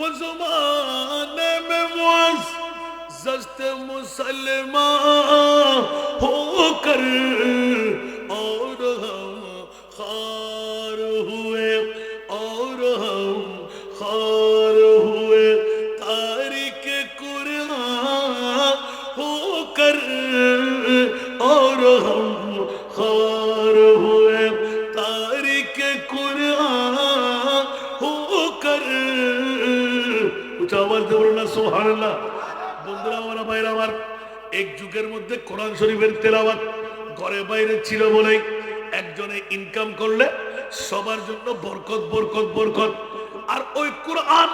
वो ज़माने में मुअज़्ज़ज़ मुसलमान होकर और हम खार हुए और हम खार हुए तारिक कुरान होकर और हम खार हुए तारिक कुरान होकर উচ্চ আওয়াজ দিয়ে বলুন না সুবহানাল্লাহ। বন্ধুরা আমার ভাইরা আমার, এক যুগের মধ্যে কোরআন শরীফের তেলাওয়াত ঘরে বাইরে ছিল বলেই একজনে ইনকাম করলে সবার জন্য বরকত বরকত বরকত। আর ওই কোরআন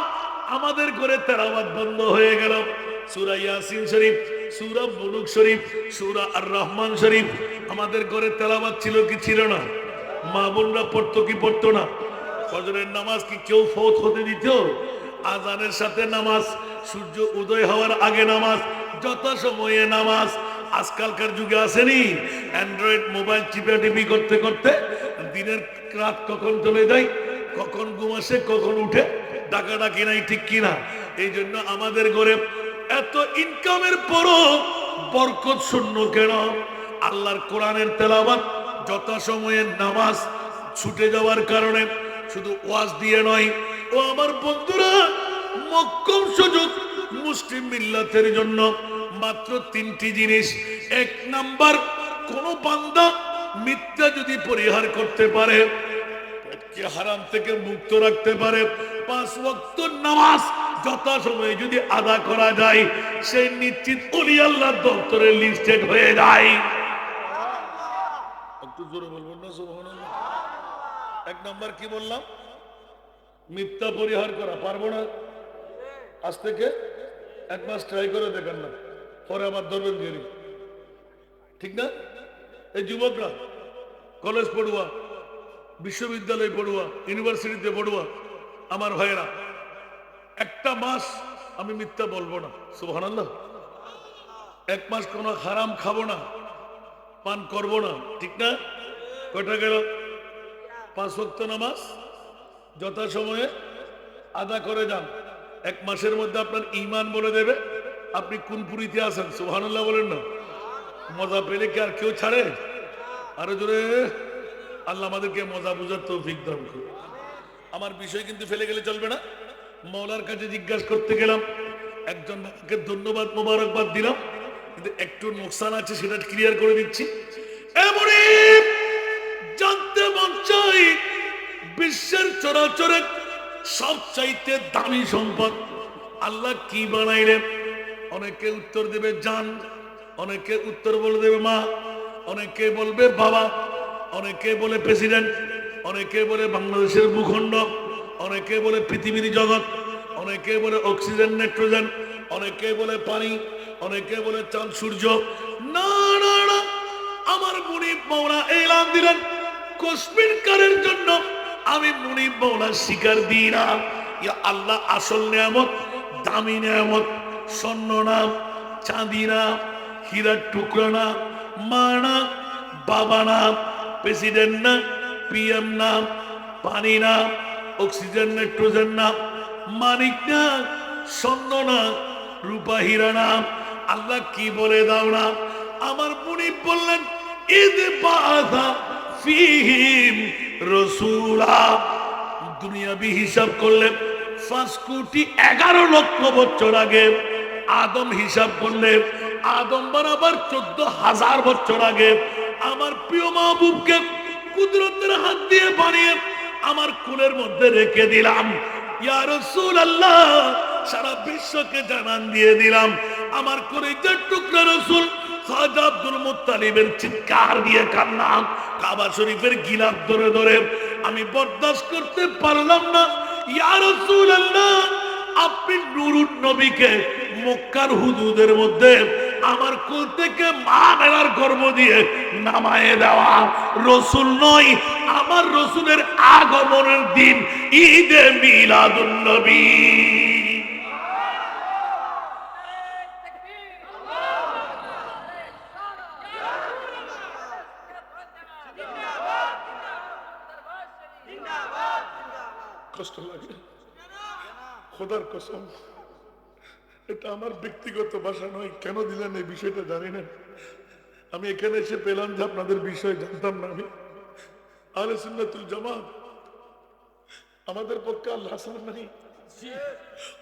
আমাদের ঘরে তেলাওয়াত বন্ধ হয়ে গেল। সূরা ইয়াসিন শরীফ, সূরা মুলুক শরীফ, সূরা আর রহমান শরীফ আমাদের ঘরে তেলাওয়াত ছিল কি ছিল না? মা বোনরা পড়তো কি পড়তো না? ফজরের নামাজ কি কেউ ফৌত হতে দিত? আজানের সাথে নামাজ, সূর্য উদয় হওয়ার আগে নামাজ, যথাসময়ে নামাজ। আজকালকার যুগে আসেনি অ্যান্ড্রয়েড মোবাইল চিপাটিপি করতে করতে দিনের রাত কখন চলে যায়, কখন ঘুম আসে, কখন উঠে, ডাকাডাকি নাই, ঠিক কিনা? এই জন্য আমাদের ঘরে এত ইনকামের পরও বরকত শূন্য কেন? আল্লাহর কোরআনের তেলাওয়াত, যথাসময়ে নামাজ ছুটে যাওয়ার কারণে শুধু ওয়াজ দিয়ে নয়। ও আমার বন্ধুরা, মক্কম সুযোগ মুসলিম মিল্লাতের জন্য মাত্র তিনটি জিনিস। এক নাম্বার, কোন বান্দা মিথ্যা যদি পরিহার করতে পারে, পেটকে হারাম থেকে মুক্ত রাখতে পারে, 5 ওয়াক্ত নামাজ যথাসময়ে যদি আদা করা যায়, সেই নিশ্চিত ওলি আল্লাহর দপ্তরে লিস্টেড হয়ে যায়। একটু জোরে বলবেন না সুবহানাল্লাহ। এক নাম্বার কি বললাম? মিথ্যা পরিহার করা পারবো না। আজ থেকে 1 মাস ট্রাই করে দেখেন না, পরে আবার ধরবেন গেরি, ঠিক না? এই যুবকরা, কলেজ পড়ুয়া, বিশ্ববিদ্যালয় পড়ুয়া, ইউনিভার্সিটিতে পড়ুয়া আমার ভাইয়েরা, 1টা মাস আমি মিথ্যা বলবো না। সুবহানাল্লাহ। 1 মাস কোনো হারাম খাবো না, পান করবো না, ঠিক না? কয়টা গেল? 5 ওয়াক্ত নামাজ যথাসময়ে আদা করে যান। 1 মাসের মধ্যে আপনার ঈমান বলে দেবে আপনি কোন পুরীতে আছেন। সুবহানাল্লাহ বলেন না। মজা পেলে কি আর কেউ ছাড়ে? আরো জোরে। আল্লাহ আমাদেরকে মজা বুঝার তৌফিক দান করুন। আমার বিষয় কিন্তু ফেলে গেলে চলবে না। মওলার কাছে জিজ্ঞাসা করতে গেলাম, একজন বাবাকে ধন্যবাদ মোবারকবাদ দিলাম, কিন্তু একটু নোকসান আছে, সেটা ক্লিয়ার করে দিচ্ছি। এমনই জানতে মন চাই, বিশ্বের চরাচরে সবচাইতে দামি সম্পদ আল্লাহ কি বানাইলেন? অনেকে উত্তর দেবে জান, অনেকে উত্তর বলে দেবে মা, অনেকে বলবে বাবা, অনেকে বলে প্রেসিডেন্ট, অনেকে বলে বাংলাদেশের ভূখণ্ড, অনেকে বলে পৃথিবীর জগৎ, অনেকে বলে অক্সিজেন নাইট্রোজেন, অনেকে বলে পানি, অনেকে বলে চাঁদ সূর্য। না না না, আমার মুনিব মাওলা এলান দিলেন, কাশ্মীরকারের জন্য আমি মুনিব মাওলা শিকার দিই না। ইয়া আল্লাহ, আসল নিয়ামত, দামি নিয়ামত, স্বর্ণ না, চাঁদি না, হীরার টুকরা না, মা না, বাবা না, প্রেসিডেন্ট না, পিএম না, পানি না, অক্সিজেন নাইট্রোজেন না, মানিক না, স্বর্ণ না, রূপা হীরা না। আল্লাহ কি বলে দাও না? আমার মুনিব বললেন, ঈদ বাআসা ফীহিম রাসূলা। দুনিয়াবি হিসাব করলে 5,11,00,000 বছর আগে, আদম হিসাব করলে আদম বরাবর 14,000 বছর আগে আমার প্রিয় মাহবুবকে কুদরতের হাত দিয়ে বানিয়ে আমার কোলের মধ্যে রেখে দিলাম। ইয়া রাসূলুল্লাহ, সারা বিশ্বকে জানান দিয়ে দিলাম আমার কলিজার টুকরা রাসূল খাজা আব্দুল মুত্তালিবের চিৎকার দিয়ে কান্না, কাবা শরীফের গিলাফ ধরে ধরে আমি বরদাস্ত করতে পারলাম না। ইয়া রাসূলুল্লাহ, আপনি নুরুন নবীকে মক্কার হুদুদের মধ্যে আমার কোল থেকে মা মেলার গর্ভ দিয়ে নামায়ে দেওয়া রসুল নয়, আমার রসুলের আগমনের দিন ঈদে মিলাদুন নবী। কষ্ট লাগে। খোদার কসম, এটা আমার ব্যক্তিগত ভাষা নয়। কেন দিলেন এই বিষয়টা জানি না। আমি এখানে এসে পেলাম যে আপনাদের বিষয় জানতাম না। আমি আহলে সুন্নাতুল জামাত, আমাদের পক্ষে আল্লাহ হাসান নাই।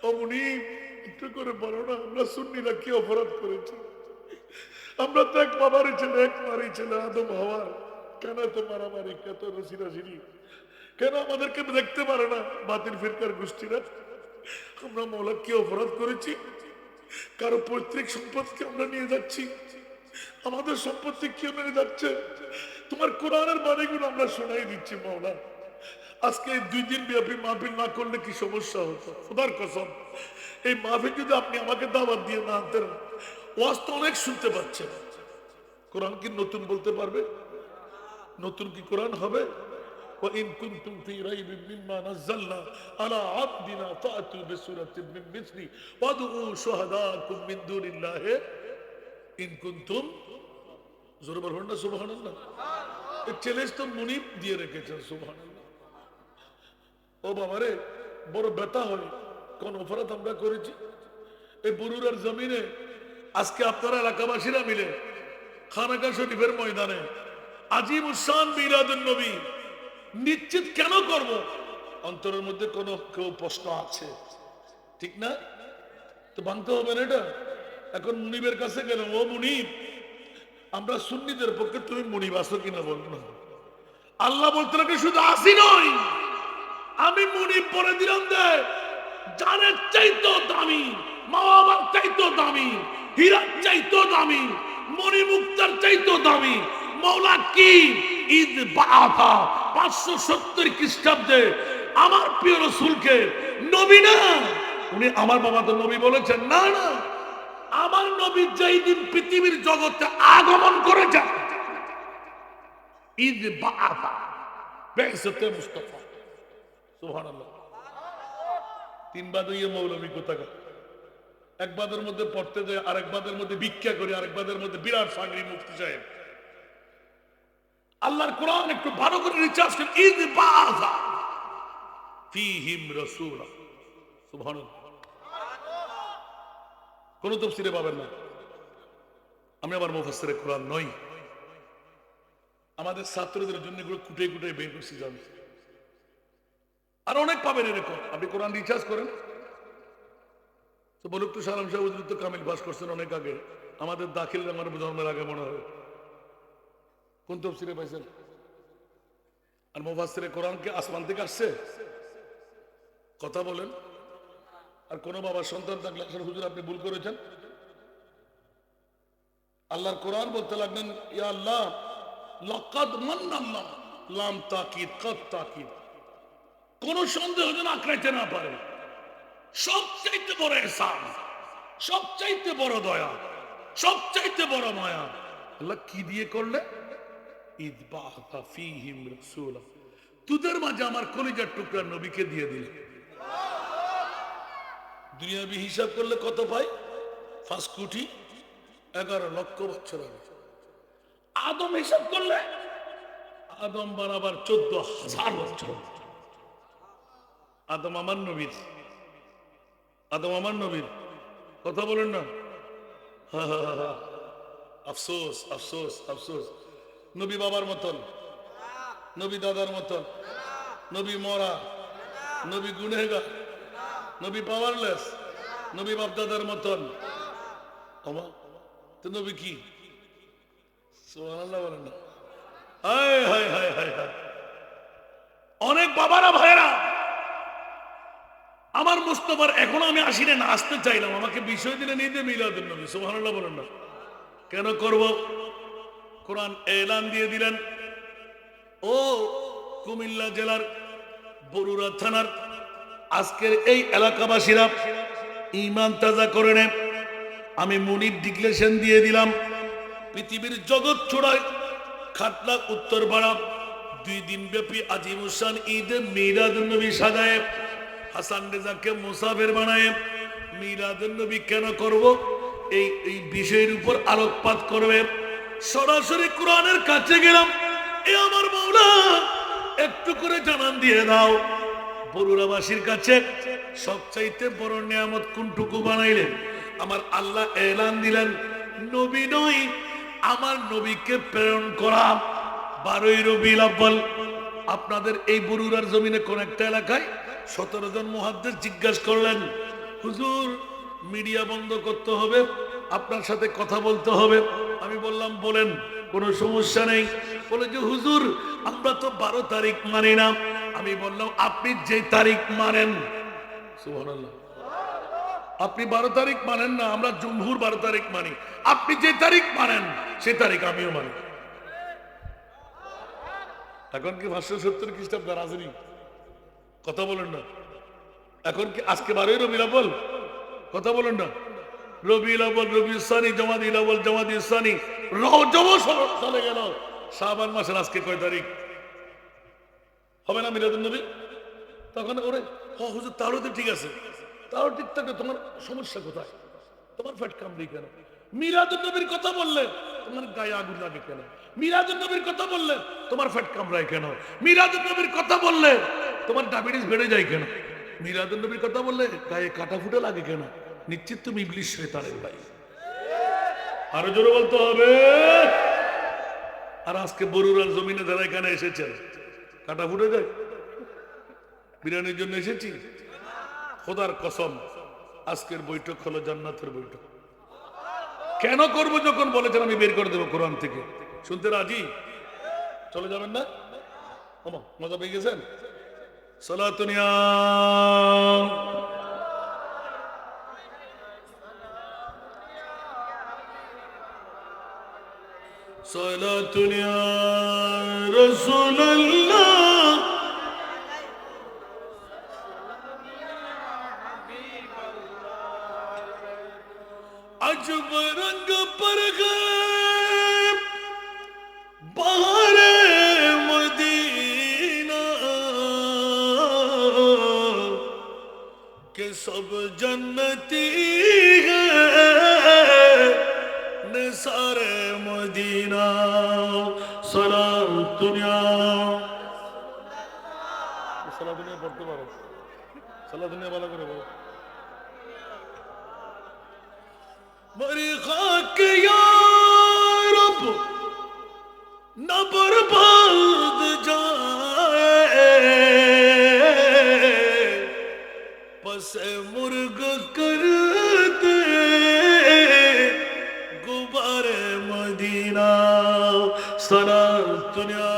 ও মুনিব, একটু করে বলো না, আমরা সুন্নিরা কি অপরাধ করেছি? আমরা তো এক বাবারই ছেলে, এক মারি ছেলে, আদম হওয়ার। কেন তো মারামারি, কত রসিরাসিরি? কেন আমাদেরকে দেখতে পারে না বাতিল ফিরকার গোষ্ঠীরা? আমরা মৌলা কি অপরাধ করেছি? কারো পৈতৃক সম্পদকে আমরা নিয়ে যাচ্ছি, আমাদের সম্পত্তি কেউ নিয়ে যাচ্ছে। তোমার কোরআনের বাণীগুলো আমরা শোনাই দিচ্ছি মৌলা। আজকে এই 2 দিন ব্যাপী মাহফিল না করলে কি সমস্যা হতো? খোদার কসম, এই মাহফিল যদি আপনি আমাকে দাওয়াত দিয়ে না আনতেন, ওয়াজ তো অনেক শুনতে পাচ্ছেন। কোরআন কি নতুন বলতে পারবে? নতুন কি কোরআন হবে? وَإِن كُنتُمْ فِي رَيْبٍ مِّمَّا نَزَّلْنَا عَلَى عَبْدِنَا فَأْتُوا بِسُورَةٍ مِّن مِّثْلِهِ وَادْعُوا شُهَدَاءَكُم مِّن دُونِ اللَّهِ إِن كُنتُمْ। জোরে বলুন না সুবহানাল্লাহ। এই চ্যালেঞ্জ তো মুনিব দিয়ে রেখেছেন। সুবহানাল্লাহ। ও বাবারে, বড় ব্যথা হয়। কোন অপরাধ আমরা করেছি? এই বরুড়ার জমিনে আজকে আপনারা এলাকাবাসীরা মিলে খানাকা শরীফের ময়দানে আজিম উসান মিলাদুন নবী নিশ্চিত কেন করব? অন্তরের মধ্যে কোনো কেউ প্রশ্ন আছে, ঠিক না? তো ভাঙতে হবে না এটা। এখন মুনিবের কাছে গেলাম, ও মুনিব, আমরা সুন্নিদের পক্ষে, তুমি মুনিব আসো কিনা বলবো না। আল্লাহ বলতে লাগে শুধু আসি নয়, আমি মুনিব বলে দিলাম যে জানের চাইতো দামি, মা বাবার চাইতো দামি, হীরার চাইতো দামি, মণিমুক্তার চাইতো দামি মৌলা কি ঈদ বাআথা 570 খ্রিস্টাব্দে আমার প্রিয় রাসূলকে নবী না, উনি আমার বাবা তো নবী বলেছেন না, না, আমার নবী যেই দিন পৃথিবীর জগতে আগমন করেছেন, ঈদ বাআথা বি'সাতে মুস্তাফা। সুবহানাল্লাহ। 3 বাদইয়ে মৌলবী কোথাকার। এক বাদের মধ্যে পড়তে যায়, আরেক বাদের মধ্যে ভিক্ষা করি, আরেক বাদের মধ্যে বিরাট সাগরি মুফতি সাহেব। আল্লাহর কোরআন একটু ভালো করে রিসার্চ করেন। ঈদ বাআথা ফীহিম রাসূলা। সুবহানাল্লাহ। কোন তাফসীরে পাবেন না। আমি আবার মুফাসসিরে কোরআন নই। আমাদের ছাত্রদের জন্য এগুলো কুটে কুটে বের করছি জানি। আর অনেক পাবেন এরকম। আপনি কোরআন রিসার্চ করেন। তো বলুক তো সালাম সাহেব তো কামিল পাস করছেন অনেক আগে, আমাদের দাখিল আমার জন্মের আগে মনে হয়। কোন তাফসীরে পাইছেন? আর মুফাসসিরে কোরআন কি আসমান থেকে আসছে? কথা বলেন। আর কোন বাবার সন্তান থাকলে আসলে হুজুর আপনি ভুল করেছেন। আল্লাহর কোরআন বলতে লাগলেন, ইয়া আল্লাহ লাকাদ মান্নাল্লাহ, লাম তাকিদ কাদ তাকিদ, কোন সন্দেহ যেন আঁকড়াইতে না পারে। সবচাইতে বড় ইহসান, সবচাইতে বড় দয়া, সবচাইতে বড় মায়া আল্লাহ কি দিয়ে করলে? ঈদ বাআথা ফীহিম রাসূলা, তোদের মাঝে আমার কলিজার টুকরা নবীকে দিয়ে দিলে। দুনিয়াবি হিসাব করলে কত পাই? 5 কোটি 11 লক্ষ বছর আগে। আদম হিসাব করলে আদম বরাবর 14,000 বছর। আদম আমার নবীর, আদম আমার নবীর। কথা বলেন না। আফসোস আফসোস আফসোস। নবী বাবার মতন, নবী দাদার মতন, নবী মরা, নবী গুনেহগার, নবী পাওয়ারলেস, নবী বাপ দাদার মতন। তো নবী কি? সুবহানাল্লাহ বলেন না। হায় হায় হায় হায় হায়। অনেক বাবারা ভাইরা আমার মুস্তাফার এখনো আমি আসি না, আসতে চাইলাম, আমাকে বিষয় দিলে নিয়ে মিলাদুন নবী। সুবহানাল্লাহ বলেন না। কেন করব? কোরআন এলান দিয়ে দিলেন, ও কুমিল্লা জেলার বরুড়া থানার আজকের এই এলাকাবাসীরা ঈমান তাজা করে নেন। আমি মুনিব ডিক্লেরেশন দিয়ে দিলাম, পৃথিবীর জগৎ ছড়ায় খাটলা উত্তরপাড়া 2 দিন ব্যাপী আজিম উসান ঈদে মিলাদুন নবী সাজায়, হাসান রেজাকে মুসাফির বানায়। মিলাদুন নবী কেন করব? এই বিষয়ের উপর আলোকপাত করবে। সরাসরি কোরআনের কাছে গেলাম, এ আমার মাওলা একটু করে জানান দিয়ে দাও বরুড়াবাসীর কাছে। সবচাইতে বড় নিয়ামত কোনটুকু বানাইলেন? আমার আল্লাহ এলান দিলেন, নবী নই, আমার নবীকে প্রেরণ করা 12ই রবিউল আউয়াল। আপনাদের এই বরুড়ার জমিনে কোন একটা এলাকায় 17 জন মুহাদ্দিস জিজ্ঞাসা করলেন, হুজুর মিডিয়া বন্ধ করতে হবে, আপনার সাথে কথা বলতে হবে। আমি বললাম বলেন, কোনো সমস্যা নেই। বলে যে হুজুর আমরা তো 12 তারিখ মানি না। আমি বললাম আপনি যে তারিখ মানেন, সুবহানাল্লাহ, আপনি 12 তারিখ মানেন না, আমরা জমহুর 12 তারিখ মানি। আপনি যে তারিখ মানেন সে তারিখ আমিও মানি। এখন কি 570 খ্রিস্টাব্দ রাজনী? কথা বলেন না। এখন কি আজকে 12ই রবিউল আউয়াল? কথা বলেন না। রবিউল আউয়াল, রবিউল সানি, জমাদিল আউয়াল, জমাদিল সানি, রজব চলে গেল। শাবান মাসের আজকে কয় তারিখ? হবে না মিলাদুন নবী? তখন ওরে হুজুর তাহলে তো ঠিক আছে, তাহলে ঠিক থাকবে, তোমার সমস্যা কোথায়? তোমার ফ্যাট কামড়ি কেন? মিলাদুন নবীর কথা বললে তোমার গায়ে আগুন লাগে কেন? মিলাদুন নবীর কথা বললে তোমার ফ্যাট কামড়ায় কেন? মিলাদুন নবীর কথা বললে তোমার ডায়াবেটিস বেড়ে যায় কেন? মিলাদুন নবীর কথা বললে গায়ে কাটা ফুটে লাগে কেন? নিশ্চিত তুমি ইবলিস শয়তানের ভাই। আরো জোরে বলতে হবে। আর আজকে বরুড়ার জমিনে যারা এখানে এসেছেন, কাটা ফুটে যায়? বিরিয়ানির জন্য এসেছি? খোদার কসম, আজকের বৈঠক হলো জান্নাতের বৈঠক। কেন করব? যখন বলেছেন আমি বের করে দেবো কোরআন থেকে। শুনতে রাজি? চলে যাবেন না? মজা পেয়ে গেছেন? সালাতুনিয়া সালাতুনিয়া রাসূলুল্লাহ अजब रंग पर गए बहारे मदीना के सब जन्नती हैं निसारे मदीना सलाम दुनिया पढ़ते पारो, सलाम दुनिया वाला करे बोलो। मरी खाक या रब न बर्बाद जाए, पसे मुर्ग कर दे गुबारे मदीना सलाम दुनिया।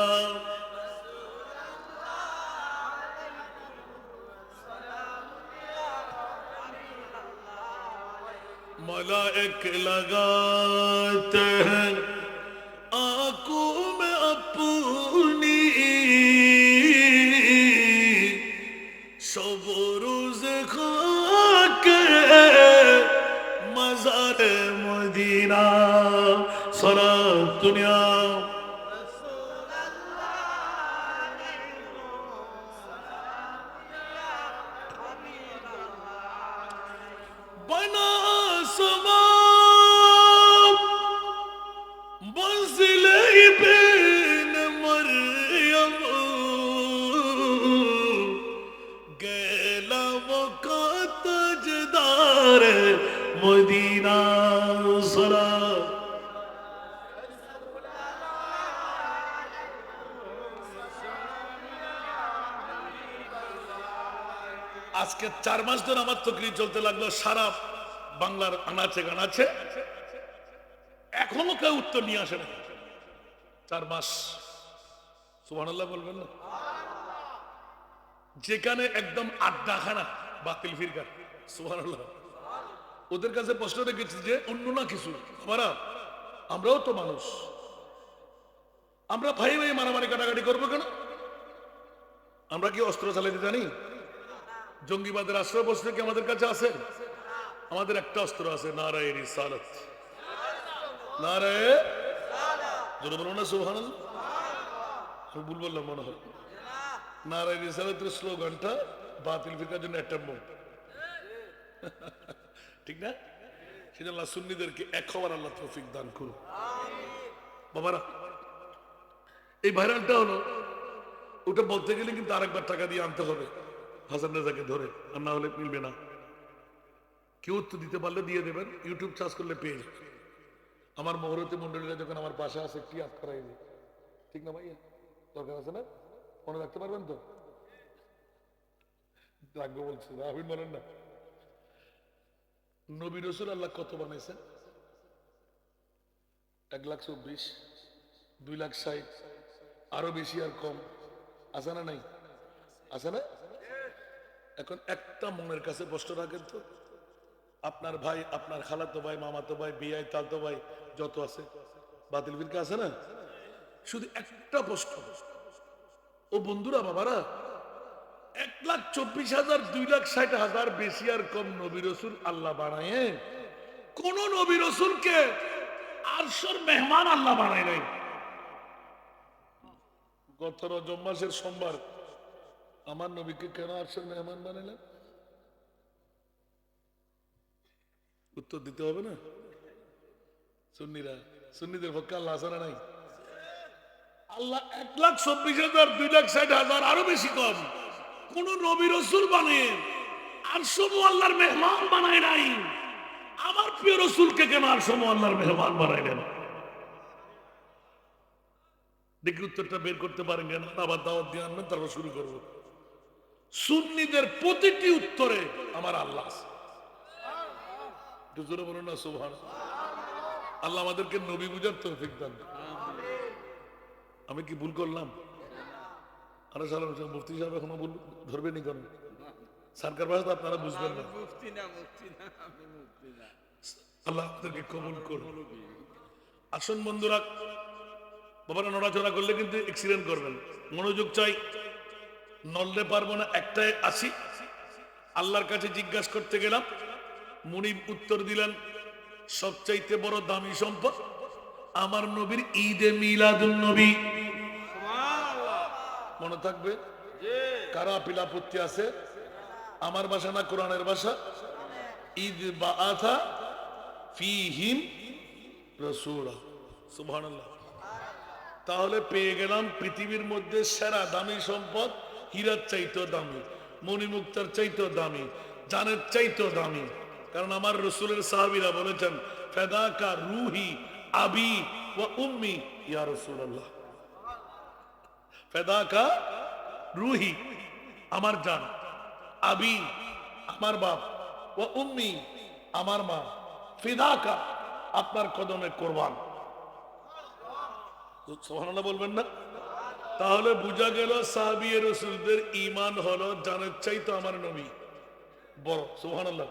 मलाइक लगाते हैं आंखों में अपनी, शब रोज खाके मज़ारे मदीना सलाम दुनिया। बना मदीना सलाम। আজকে 4 মাস ধরে আমার তকরির চলতে লাগলো সারা বাংলার আনাচে গানাচে, এখনো কেউ উত্তর নিয়ে আসে না। 4 মাস, সুবহানাল্লাহ বলবেন না? যেখানে একদম আড্ডাখানা বাতিল ফিরকা, সুবহানাল্লাহ। ওদের কাছে প্রশ্ন রেখেছি যে অন্য না কিছু, আমরাও তো মানুষ, আমরা ভাই ভাই মারামারি কাটাকাটি করবো কেন? আমরা কি অস্ত্র চালাতে জানি? জঙ্গিবাদের আশ্রয়বস্ত্র কি আমাদের কাছে আছে? আমাদের একটা অস্ত্র আছে, নারায়ে রিসালাত। নারায়ে জোরে বলো না সুবহানাল্লাহ। আমি ভুল বললাম মনে হয়। নারায়ে রিসালাতের স্লোগানটা বাতিল ফিরকার জন্য একটা বোম, ঠিক না? সেটা আল্লাহ সুন্নিদেরকে এক হওয়ার আল্লাহ তৌফিক দান করুন। বাবারা, এই ভাইরালটা হলো, ওটা বলতে গেলে কিন্তু আরেকবার টাকা দিয়ে আনতে হবে। হাসান রেজাকে ধরে, আর না হলে মিলবে না। কেউ উত্তর দিতে পারলে দিয়ে দেবেন, ইউটিউব সার্চ করলে পেয়ে যাবে। আমার মহরতী মন্ডলীরা যখন আমার পাশে আছে কি আপ করাই দিই, ঠিক না ভাইয়া? দরকার আছে না? মনে রাখতে পারবেন তো? রাখবো বলছে, রাখবেন বলেন না। নবী রসুল আল্লাহ কত বানাইছেন? 1,24,000, 2,60,000, আরো বেশি আর কম আছে না? নাই আছে না? এখন একটা মনের কাছে প্রশ্ন রাখেন তো, আপনার ভাই, আপনার খালাতো ভাই, মামাতো ভাই, বিয়াই, তালতো ভাই যত আছে, বাতিল ফিরকা আছে না? শুধু একটা প্রশ্ন, ও বন্ধুরা বাবারা, 1,24,000, 2,60,000 বেশি আর কম নবী রসুল আল্লাহ বানায়, কোন নবী রসুলকে আরশের মেহমান আল্লাহ বানায় নাই। গত রজব মাসের সোমবার আমার নবীকে কেন আরশের মেহমান বানাইলেন? উত্তর দিতে হবে না? সুন্নিরা, সুন্নিদের পক্ষে আল্লাহ আছে না নাই? আল্লাহ 1,24,000, 2,60,000 আরো বেশি কম কোন নবী রসুল বানিয়ে আরশমু আল্লাহর মেহমান বানায় নাই। আমার প্রিয় রসুলকে কেন আরশমু আল্লাহর মেহমান বানাইলেন? দেখি উত্তরটা বের করতে পারেন কেন? আবার দাওয়াত দিয়ে আনবেন, তারপর শুরু করব। সুন্নিদের প্রতিটি উত্তরে আমার আল্লাহ আছে। জোরে বলুন না সুবহানাল্লাহ। আল্লাহ আমাদেরকে নবী বুঝার তৌফিক দান। আমি কি ভুল করলাম? আরে সালাম, মুফতি সাহেব এখনো ভুল ধরবেনি কেন? সরকার ভাষা আপনারা বুঝবেন না। আল্লাহ আপনাদেরকে কবুল করুন। আসুন বন্ধুরা, বাবারা নড়াচড়া করলে কিন্তু অ্যাক্সিডেন্ট করবেন, মনোযোগ চাই। নড়লে পারবো না, একটাই আসি। আল্লাহর কাছে জিজ্ঞাসা করতে গেলাম, মুনিব উত্তর দিলেন সবচাইতে বড় দামি সম্পদ আমার নবীর ঈদে মিলাদুন নবী। মনে থাকবে? কারা পিলাপত্তি আছে? আমার ভাষা না কোরআনের ভাষা? ঈদ বাআথা ফীহিম রাসূলা, সুবহানাল্লাহ। তাহলে পেয়ে গেলাম পৃথিবীর মধ্যে সেরা দামি সম্পদ, হীরার চাইতেও দামি, মণিমুক্তার চাইতেও দামি, জানের চাইতেও দামি। কারণ আমার রসুলের সাহাবীরা বলেছেন, ফাদাকা রুহি আবি ওয়া উম্মি ইয়া রাসূলুল্লাহ। ফাদাকা রুহি আমার জান, আবি আমার বাপ, ওয়া উম্মি আমার মা, ফিদাকা আপনার কদমে কুরবান। সুবহানাল্লাহ বলবেন না? তাহলে বুঝা গেল সাহাবী রাসূলদের ঈমান হলো জানের চাইতে আমার নবী বড়। সুবহানাল্লাহ।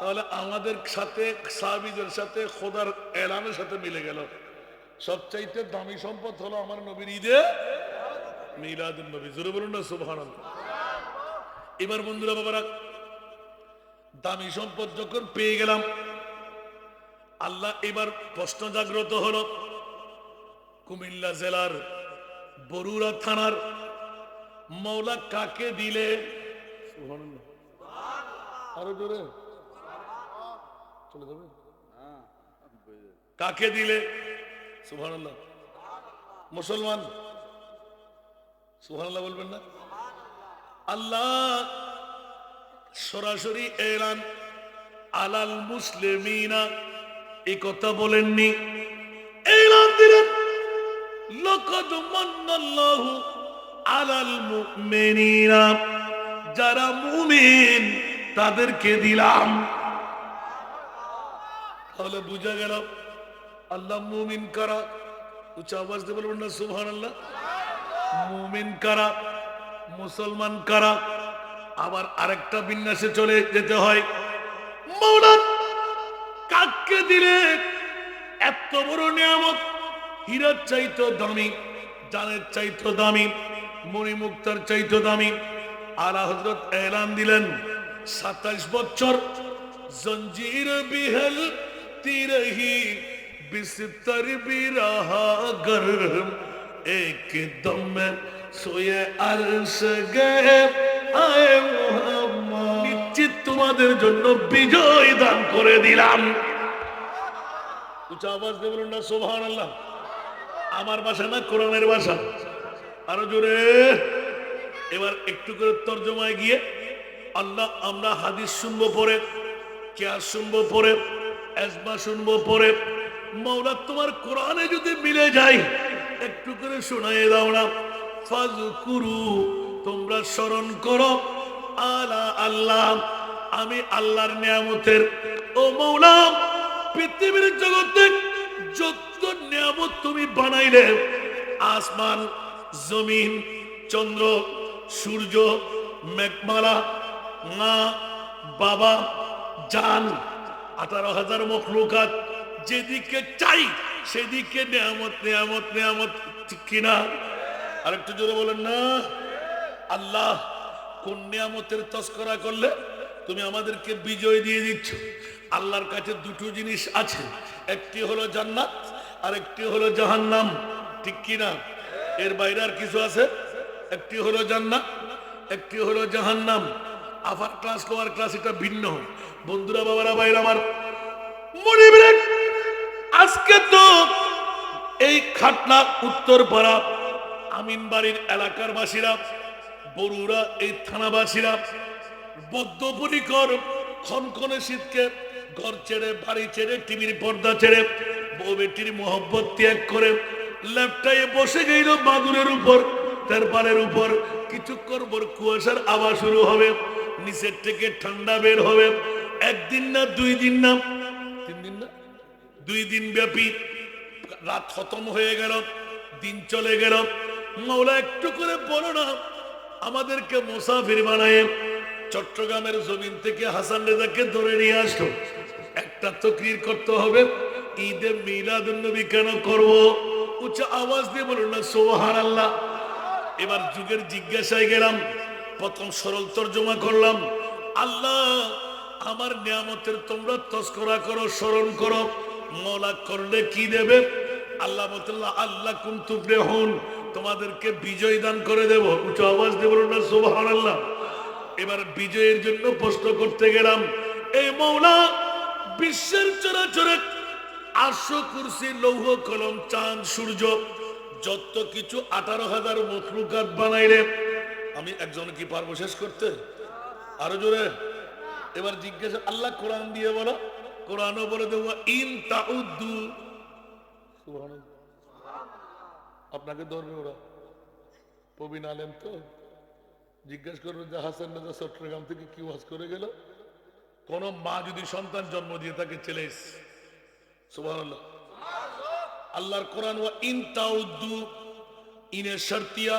তাহলে আমাদের সাথে সাহাবীদের সাথে খোদার এলানের সাথে মিলে গেল, সবচাইতে দামি সম্পদ হলো আমার নবীর ঈদে মিলাদুন নবী। জোরে বলুন না সুবহানাল্লাহ। এবার বন্ধুরা বাবারা, দামি সম্পদ যখন পেয়ে গেলাম, আল্লাহ এবার প্রশ্ন জাগ্রত হলো, কুমিল্লা জেলার বরুড়া থানার মৌলা কাকে দিলে? সুবহানাল্লাহ। আরো জোরে চলে যাবে। কাকে দিলে? সুবহানাল্লাহ। মুসলমান, সুবহানাল্লাহ বলবেন না? আল্লাহ সরাসরি এলান আলাল মুসলিমিনা এই কথা বলেননি, এলান দিলেন লাকাদ মান্নাল্লাহু আলাল মুমিনিনা, যারা মুমিন তাদেরকে দিলাম। তাহলে বুঝা গেল আল্লাহ মুমিন কারা? উচ্চ আওয়াজ দিয়ে বলবেন না সুবহানাল্লাহ। মুমিন কারা? মুসলমান কারা? আবার আরেকটা বিন্যাসে চলে যেতে হয়, মওলা কাকে দিলে এত বড় নিয়ামত, হীরার চাইতো দামি, জানের চাইতো দামি, মণিমুক্তার চাইতো দামি। আলা হযরত এলান দিলেন 27 বছর জঞ্জির বিহল তিরহি বিস্তর বিরহা গরম একদম সোয়ে আরশ গে আয়ে মুহাম্মদ, নিশ্চিত তোমাদের জন্য বিজয় দান করে দিলাম। উচ্চ আওয়াজ দিয়ে বলুন না সুবহানাল্লাহ। আমার ভাষা না কোরআনের ভাষা? আরো জোরে। এবার একটু করে তর্জমায় গিয়ে আল্লাহ আমরা হাদিস শুনবো পরে, কিয়াস শুনবো পরে, এজমা শুনবো পরে। মাওলা তোমার কোরআনে যদি মিলে যায় একটু করে শোনায় দাও না। ফাযকুরু তোমরা স্মরণ করো আলা আল্লাহ আমি আল্লাহর নিয়ামতের। ও মাওলা পৃথিবীর জগতে যত নিয়ামত তুমি বানাইলে, আসমান, জমিন, চন্দ্র, সূর্য, মেঘমালা, মা, বাবা, জান, 18,000 মখলুকাত, যেদিকে চাই সেদিকে নিয়ামত নিয়ামত নিয়ামত, ঠিক কিনা? আরেকটু জোরে বলেন না। আল্লাহ কোন নিয়ামতের তস্করা করলে তুমি আমাদেরকে বিজয় দিয়ে দিচ্ছ। আল্লাহর কাছে দুটো জিনিস আছে, একটি হলো জান্নাত আর একটি হলো জাহান্নাম, ঠিক কিনা? এর বাইরে আর কিছু আছে? একটি হলো জান্নাত, একটি হলো জাহান্নাম। আপার ক্লাস লোয়ার ক্লাস এটা ভিন্ন। বন্ধুরা, বাবারা, ভাইরা আমার, মনিবরে আজকে তো এই খাটনা উত্তরপাড়া আমিনবাড়ির এলাকার বাসীরা, বরুড়া এই থানাবাসীরা বদ্ধপরিকর খনখনে শীতকে ঘর ছেড়ে, বাড়ি ছেড়ে, টিভির পর্দা ছেড়ে, বউ বেটির মোহব্বত ত্যাগ করে ল্যাপটাইয়ে বসে গেল বাদুরের উপর, তেরপালের উপর। কিছুক্ষণ পর কুয়াশার আওয়াজ শুরু হবে, নিচের থেকে ঠান্ডা বের হবে। একদিন না, 2 দিন না, 3 দিন না, 2 দিন ব্যাপী রাত খতম হয়ে গেল, দিন চলে গেল। মাওলা একটু করে বলো না আমাদেরকে মুসাফির বানায় চট্টগ্রামের জমিন থেকে হাসান রেজাকে ধরে নিয়ে আসলো। একটা তাকরীর করতে হবে, ঈদে মিলাদুন নবী কেন করব? উচ্চ আওয়াজ দিয়ে বলুন না সুবহানাল্লাহ। এবার যুগের জিজ্ঞাসায় গেলাম, প্রথম সরল তর্জমা করলাম, আল্লাহ আমার নিয়ামতের তোমরা তস্করা করো, স্মরণ করো, মওলা করলে কি দেবে? আল্লাহ বলতেল্লাহ আল্লাহ কুনতু তুফলিহুন, তোমাদেরকে বিজয় দান করে দেব। উচ্চ আওয়াজ দিয়ে বলুন না সুবহানাল্লাহ। এবার বিজয়ের জন্য প্রশ্ন করতে গেলাম, এই মওলা বিশ্বের চরাচরে আরশ, কুরসি, লৌহ কলম, চাঁদ, সূর্য, যত কিছু 18,000 মখলুকাত বানাইলে আমি একজন কি পারবো শেষ করতে? আরো জোরে। এবার জিজ্ঞাসা, আল্লাহ কোরআন দিয়ে বলো, কোরআনও বলে দেবো ইন তাউদ্দু। আপনাকে ধরবে ওরা, প্রবীণ আলেম তো, জিজ্ঞেস করবে যে হাসান রাজা চট্টগ্রাম থেকে কি ওয়াজ করে গেল। কোন মা যদি সন্তান জন্ম দিয়ে তাকে ছেলে, সুবহানাল্লাহ। আল্লাহর কোরআন ওয়া ইন তাউদ্দু, ইনের শারতিয়া,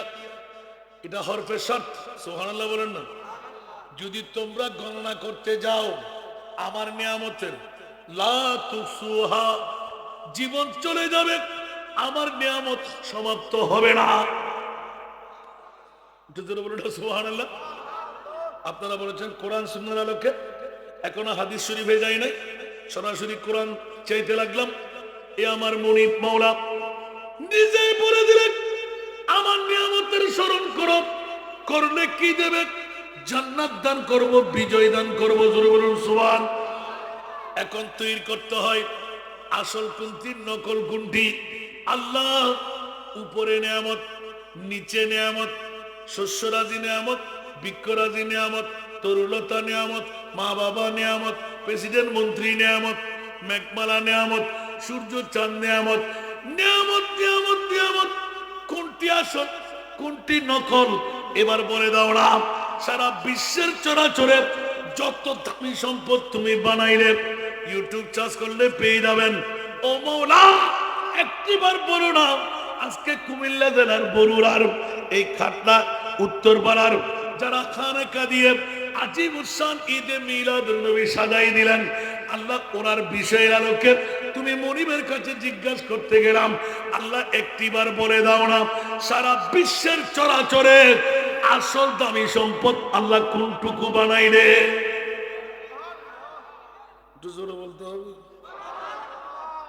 এটা হরফে শর্ত, সুবহানাল্লাহ বলেন না। যদি তোমরা গণনা করতে যাও আমার নিয়ামতের, লা তুসুহা, জীবন চলে যাবে, আমার নিয়ামত সমাপ্ত হবে না। সুবহানাল্লাহ। আপনারা বলেছেন কোরআন সুন্নাহর আলোকে, এখনো হাদিস শরীফে যাই নাই, সরাসরি কোরআন চাইতে লাগলাম। এ আমার মুনিব মাওলা নিজেই বলে দিলেন আমার নিয়ামতের স্মরণ করো, করলে কি দেবে? জান্নাত দান করব, বিজয় দান করব। জোরে বলুন সুবহান। এখন তৈরি করতে হয় আসল কোনটি, নকল কোনটি। আল্লাহ উপরে নিয়ামত, নিচে নিয়ামত, শস্যরাজি নিয়ামত, বৃক্ষরাজি নিয়ামত, তরুলতা নিয়ামত, মা বাবা নিয়ামত, প্রেসিডেন্ট মন্ত্রী নিয়ামত, মেঘমালা নিয়ামত, সূর্য চাঁদ নিয়ামত, নিয়ামত নিয়ামত নিয়ামত। কোনটি আসল, কোনটি নকল? এবার বলে দাও না। সারা বিশ্বের চরাচরে যত দামি সম্পদ তুমি বানাইলে, ইউটিউব চার্জ করলে পেয়ে যাবেন। ও মাওলা একটিবার বলো না, আজকে কুমিল্লা জেলার বরুড়ার এই খাটনা উত্তরপাড়ার যারা খানেকা দিয়ে আজিম উসান ঈদে মিলাদুন নবী সাজাই দিলেন, আল্লাহ ওনার বিষয়ের আলোকে তুমি মনিবের কাছে জিজ্ঞাসা করতে গেলাম, আল্লাহ একটিবার বলে দাও না সারা বিশ্বের চরাচরে আসল দামি সম্পদ আল্লাহ কোনটুকু বানাইলে? জোরে বলতে হবে।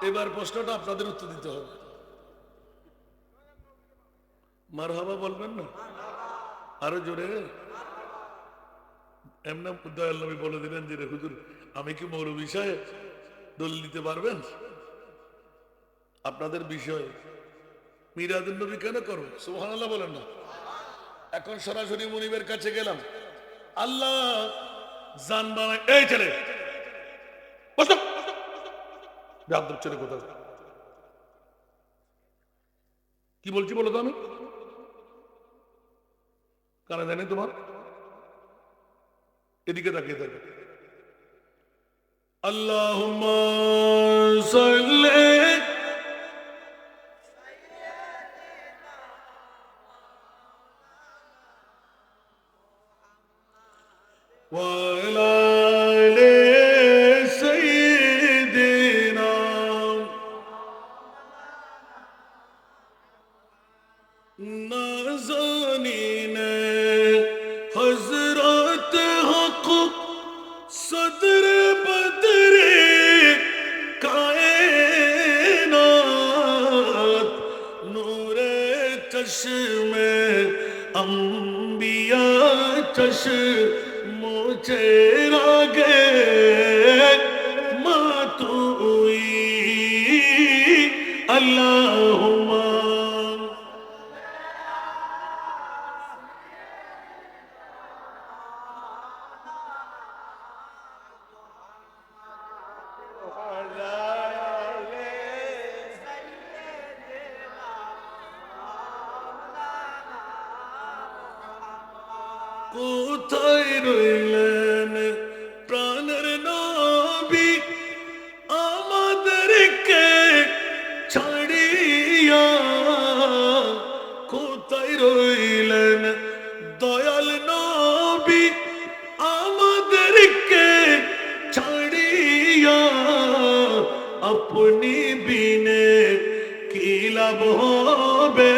এবার প্রশ্নটা আপনাদের উত্তর দিতে হবে। মারহাবা বলবেন না? আরো জোরে। এমনি দয়াল নবী বলে দিলেন যে হুজুর আমি কি মৌলভী সাহেব, দলিল দিতে পারবেন? আপনাদের বিষয় মিলাদুন নবী কেন করো? সুবহানাল্লাহ বলেন না। এখন সরাসরি মুনিবের কাছে গেলাম, আল্লাহ জান বানাই। এই ছেলে বসো, বেয়াদব ছেলে কোথায়, কি বলছি বলো তো, আমি কানে জানি তোমার, এদিকে তাকিয়ে থাকবে। আল্লাহুম্মা সাল্লি ওয়া আলা আলি সাইয়্যিদিনা নাজানিন হযরত হক সদর বদরে কায়নাত নূরে চশমে अंबिया चश्मो चेरागे मातुई अल्लाहुम्मा কোথায় রইলেন প্রাণের নবী আমাদেরকে ছাড়িয়া, কোথায় রইলেন দয়াল নবী আমাদেরকে ছাড়িয়া, আপনি বিনে কি লাভ হবে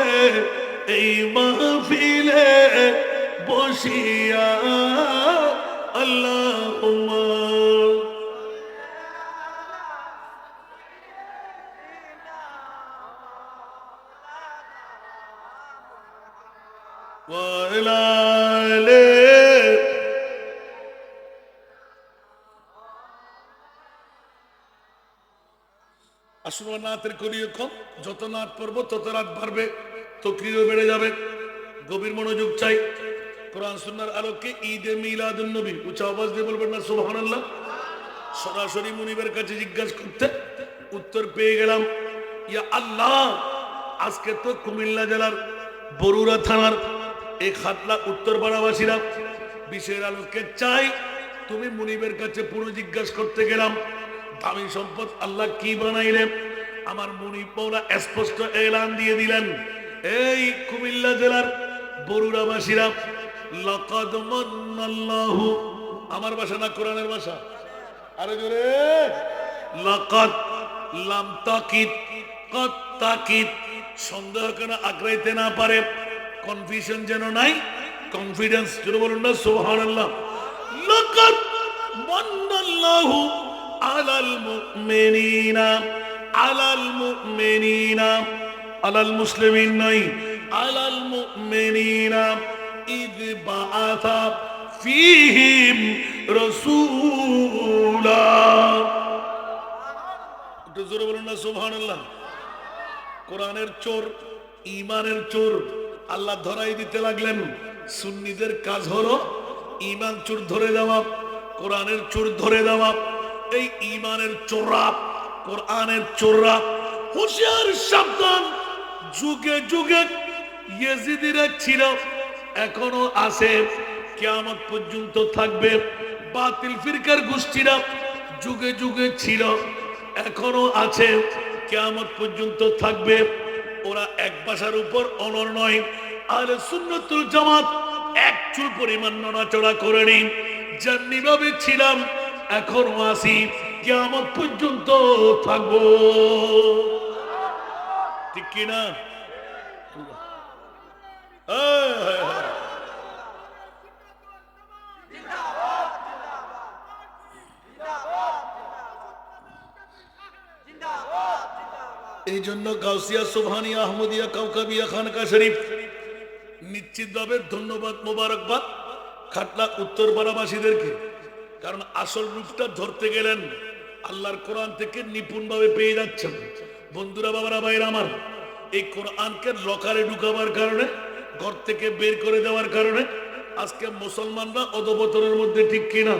এই মাহফিলে বসিয়া আল্লাহুম্মা ওয়া আলা আলি। আসলে নাতের করিও কম, যত নাত পড়বো তত রাত বাড়বে, তকরিরও বেড়ে যাবে। গভীর মনোযোগ চাই। কোরআন সুন্নাহর আলোকে ঈদে মিলাদুন নবী উচ্চ আওয়াজ দিয়ে বলবেন না সুবহানাল্লাহ। সরাসরি মুনিবের কাছে জিজ্ঞাসা করতে উত্তর পেয়ে গেলাম, ইয়া আল্লাহ, আজকে তো কুমিল্লা জেলার বরুড়া থানার এই খাতলা উত্তরপাড়াবাসীরা বিষয়ের আলোকে চাই, তুমি মুনিবের কাছে পুরো জিজ্ঞাসা করতে গেলাম, দামি সম্পদ আল্লাহ কি বানাইলেন। আমার মুনিব মওলা স্পষ্ট এলান দিয়ে দিলেন, এই কুমিল্লা জেলার বরুড়াবাসীরা, লাকাদ মান্নাল্লাহু, আমার ভাষা না কোরআনের ভাষা, আরে জোরে, লাকাদ লাম তাকিদ কদ তাকিদ, সন্দেহ কেন আগ্রাইতে না পারে, কনফিউশন যেন নাই, কনফিডেন্স জোরে বলুন না সুবহানাল্লাহ। লাকাদ মান্নাল্লাহু আলাল মুমিনিনা, আলাল মুমিনিনা, আলাল মুসলিমিন নয়, আলাল মুমিনিনা ইদ বাআথা ফীহিম রাসূলা, একটু জোরে বলুন না সুবহানাল্লাহ। কোরআনের চোর, ঈমানের চোর আল্লাহ ধরাই দিতে লাগলেন। সুন্নিদের কাজ হলো ঈমান চোর ধরে দেওয়া, কোরআনের চোর ধরে দেওয়া। এই ঈমানের চোররা, কোরআনের চোররা হুঁশিয়ার সাবধান। যুগে যুগে ইয়েজিদিরা ছিল, এখনো আছে, কিয়ামত পর্যন্ত থাকবে। বাতিল ফিরকার গোষ্ঠীরা যুগে যুগে ছিল, এখনো আছে, কিয়ামত পর্যন্ত থাকবে। ওরা এক ভাষার উপর অনড় নয়। আহলে সুন্নাতুল জামাত এক চুল পরিমাণ নড়াচড়া করেনি। যেমনি ভাবে ছিলাম এখনো আছি, কিয়ামত পর্যন্ত থাকবো, ঠিক কিনা? এই জন্য গাউসিয়া, সুবহানিয়া, আহমদিয়া, কাউকাবিয়া, খানকা শরীফ নিশ্চিতভাবে ধন্যবাদ, মোবারকবাদ খাটলা উত্তরপাড়াবাসীদেরকে। কারণ আসল রূপটা ধরতে গেলেন আল্লাহর কোরআন থেকে নিপুণভাবে পেয়ে যাচ্ছেন। বন্ধুরা, বাবারা, ভাইরা আমার, এই কোরআনকে লকারে ঢুকাবার কারণে ঘর থেকে বের করে দেওয়ার কারণে আজকে মুসলমানরা অধপতনের মধ্যে, ঠিক কিনা?